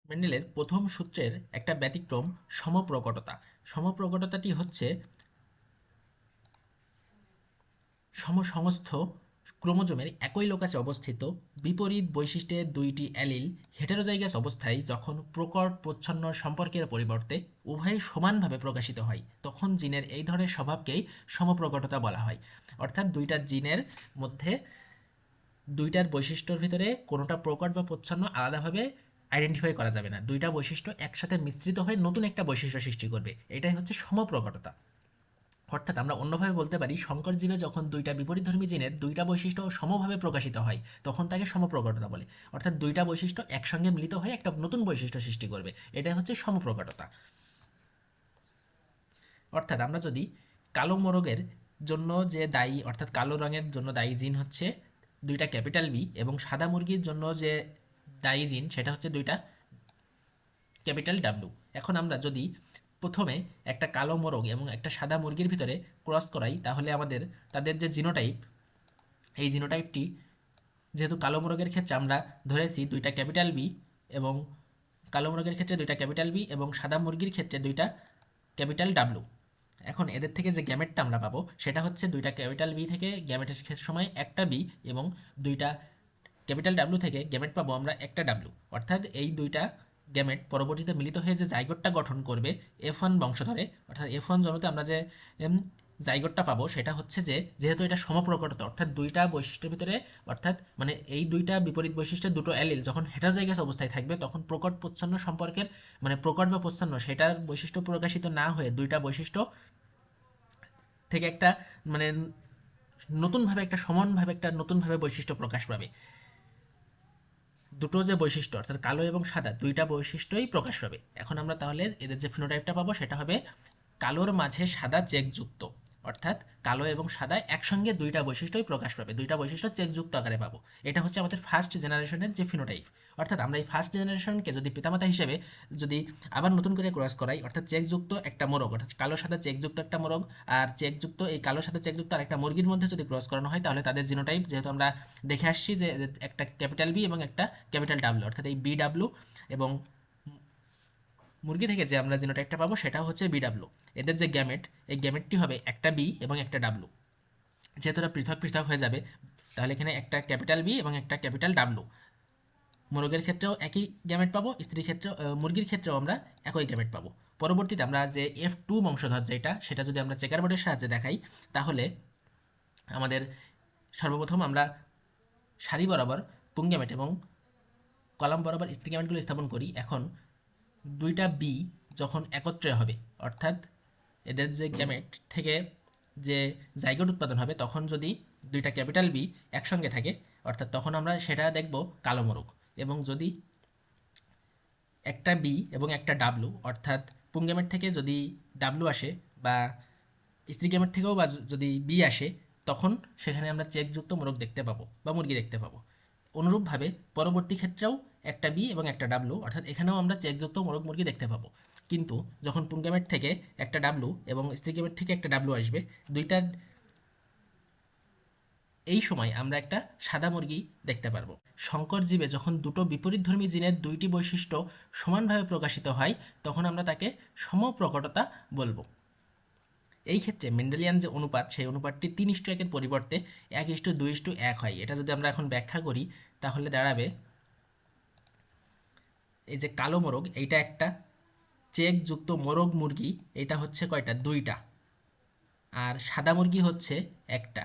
মেন্ডেলের প্রথম সূত্রের একটা ব্যতিক্রম সমপ্রকটতা। সমপ্রকটতাটি হচ্ছে সমসংস্থ ক্রোমোজোমের একই লোকাসে অবস্থিত বিপরীত বৈশিষ্ট্যের দুইটি অ্যালিল হেটেরোজাইগাস অবস্থায় যখন প্রকট প্রচ্ছন্ন সম্পর্কের পরিবর্তে উভয়ই সমানভাবে প্রকাশিত হয়, তখন জিনের এই ধরনের স্বভাবকেই সমপ্রকটতা বলা হয়। অর্থাৎ দুইটা জিনের মধ্যে দুইটার বৈশিষ্ট্যর ভিতরে কোনোটা প্রকট বা প্রচ্ছন্ন আলাদাভাবে আইডেন্টিফাই করা যাবে না, দুইটা বৈশিষ্ট্য একসাথে মিশ্রিত হয়ে নতুন একটা বৈশিষ্ট্য সৃষ্টি করবে, এটাই হচ্ছে সমপ্রকটতা। অর্থাৎ আমরা অন্যভাবে বলতে পারি, সংকর জীবে যখন দুইটা বিপরীতধর্মী জিনের দুইটা বৈশিষ্ট্য সমভাবে প্রকাশিত হয় তখন তাকে সমপ্রকটতা বলে। অর্থাৎ দুইটা বৈশিষ্ট্য একসঙ্গে মিলিত হয়ে একটা নতুন বৈশিষ্ট্য সৃষ্টি করবে, এটাই হচ্ছে সমপ্রকটতা। অর্থাৎ আমরা যদি কালো মোরগের জন্য যে দায়ী, অর্থাৎ কালো রঙের জন্য দায়ী জিন হচ্ছে দুইটা ক্যাপিটাল বি, এবং সাদা মুরগির জন্য যে দায়ী জিন সেটা হচ্ছে দুইটা ক্যাপিটাল ডাব্লু। এখন আমরা যদি প্রথমে একটা কালো মোরগ এবং একটা সাদা মুরগির ভিতরে ক্রস করাই, তাহলে আমাদের তাদের যে জিনোটাইপ, এই জিনোটাইপটি যেহেতু কালো মোরগের ক্ষেত্রে আমরা ধরেছি দুইটা ক্যাপিটাল বি, এবং কালো মোরগের ক্ষেত্রে দুইটা ক্যাপিটাল বি এবং সাদা মুরগির ক্ষেত্রে দুইটা ক্যাপিটাল ডাব্লু। এখন এদের থেকে যে গ্যামেটটা আমরা পাবো সেটা হচ্ছে দুইটা ক্যাপিটাল বি থেকে গ্যামেটের সময় একটা বি, এবং দুইটা ক্যাপিটাল ডাব্লু থেকে গ্যামেট পাবো আমরা একটা ডাব্লু। অর্থাৎ এই দুইটা গ্যামেট পরবর্তীতে মিলিত হয়ে যে জাইগোটটা গঠন করবে F1 বংশধরে, অর্থাৎ F1 জন্মতে আমরা যে জাইগোটটা পাবো সেটা হচ্ছে যে, যেহেতু এটা সমপ্রকটতা, অর্থাৎ দুইটা বৈশিষ্ট্যের ভিতরে, অর্থাৎ মানে এই দুইটা বিপরীত বৈশিষ্ট্যের দুটো অ্যালিল যখন হেটারোজাইগাস অবস্থায় থাকবে তখন প্রকট প্রচ্ছন্ন সম্পর্কের, মানে প্রকট বা প্রচ্ছন্ন সেটার বৈশিষ্ট্য প্রকাশিত না হয়ে দুইটা বৈশিষ্ট্য থেকে একটা, মানে নতুনভাবে একটা সমানভাবে একটা নতুনভাবে বৈশিষ্ট্য প্রকাশ পাবে। দুটো যে বৈশিষ্ট্য অর্থাৎ কালো এবং সাদা দুইটা বৈশিষ্ট্যই প্রকাশ পাবে। এখন আমরা তাহলে এদের যে ফিনোটাইপটা পাবো সেটা হবে কালোর মাঝে সাদা চেকযুক্ত। অর্থাৎ কালো এবং সাদা একসঙ্গে দুইটা বৈশিষ্ট্যই প্রকাশ পাবে, দুইটা বৈশিষ্ট্য চেকযুক্ত আকারে পাবো। এটা হচ্ছে আমাদের ফার্স্ট জেনারেশনের যে ফিনোটাইপ। অর্থাৎ আমরা এই ফার্স্ট জেনারেশনকে যদি পিতামাতা হিসেবে যদি আবার নতুন করে ক্রস করাই, অর্থাৎ চেকযুক্ত একটা মোরগ, অর্থাৎ কালো সাদা চেকযুক্ত একটা মোরগ আর চেকযুক্ত এই কালো সাদা চেকযুক্ত আর একটা মুরগির মধ্যে যদি ক্রস করানো হয়, তাহলে তাদের জিনোটাইপ, যেহেতু আমরা দেখে আসছি যে একটা ক্যাপিটাল বি এবং একটা ক্যাপিটাল ডাব্লিউ, অর্থাৎ এই বি ডাব্লিউ এবং মুরগি থেকে যে আমরা জিনোটাইপটা পাবো সেটা হচ্ছে বিডাব্লিউ। এদের যে গ্যামেট, এই গ্যামেটটি হবে একটা বি এবং একটা ডাব্লিউ। যেহেতু এটা পৃথক পৃথক হয়ে যাবে, তাহলে এখানে একটা ক্যাপিটাল বি এবং একটা ক্যাপিটাল ডাব্লিউ। মোরগের ক্ষেত্রেও একই গ্যামেট পাবো, স্ত্রীর ক্ষেত্রেও, মুরগির ক্ষেত্রেও আমরা একই গ্যামেট পাবো। পরবর্তীতে আমরা যে F2 বংশধর যেটা, সেটা যদি আমরা চেকার বোর্ডের সাহায্যে দেখাই, তাহলে আমাদের সর্বপ্রথম আমরা সারি বরাবর পুংগ্যামেট এবং কলাম বরাবর স্ত্রী গ্যামেটগুলো স্থাপন করি। এখন দুইটা বি যখন একত্রে হবে, অর্থাৎ এদের যে গ্যামেট থেকে যে জাইগোট উৎপাদন হবে, তখন যদি দুইটা ক্যাপিটাল বি একসঙ্গে থাকে, অর্থাৎ তখন আমরা সেটা দেখব কালো মোরগ। এবং যদি একটা বি এবং একটা ডাব্লু, অর্থাৎ পুংগ্যামেট থেকে যদি ডাব্লু আসে বা স্ত্রী গ্যামেট থেকেও বা যদি বি আসে, তখন সেখানে আমরা চেকযুক্ত মোরগ দেখতে পাবো বা মুরগি দেখতে পাবো। অনুরূপভাবে পরবর্তী ক্ষেত্রেও একটা বি এবং একটা ডাব্লু, অর্থাৎ এখানেও আমরা চেকযুক্ত মোরগ মুরগি দেখতে পাবো। কিন্তু যখন পুংগ্যামেট থেকে একটা ডাব্লু এবং স্ত্রী গ্যামেট থেকে একটা ডাব্লু আসবে, দুইটার এই সময় আমরা একটা সাদা মুরগি দেখতে পারবো। সংকর জীবে যখন দুটো বিপরীতধর্মী জিনের দুইটি বৈশিষ্ট্য সমানভাবে প্রকাশিত হয়, তখন আমরা তাকে সমপ্রকটতা বলবো। এই ক্ষেত্রে মেন্ডেলিয়ান যে অনুপাত, সেই অনুপাতটি 3:1 পরিবর্তে 1:2:1 হয়। এটা যদি আমরা এখন ব্যাখ্যা করি, তাহলে দাঁড়াবে এই যে কালো মোরগ এইটা একটা, চেক যুক্ত মোরগ মুরগি এটা হচ্ছে কয়টা, দুইটা, আর সাদা মুরগি হচ্ছে একটা।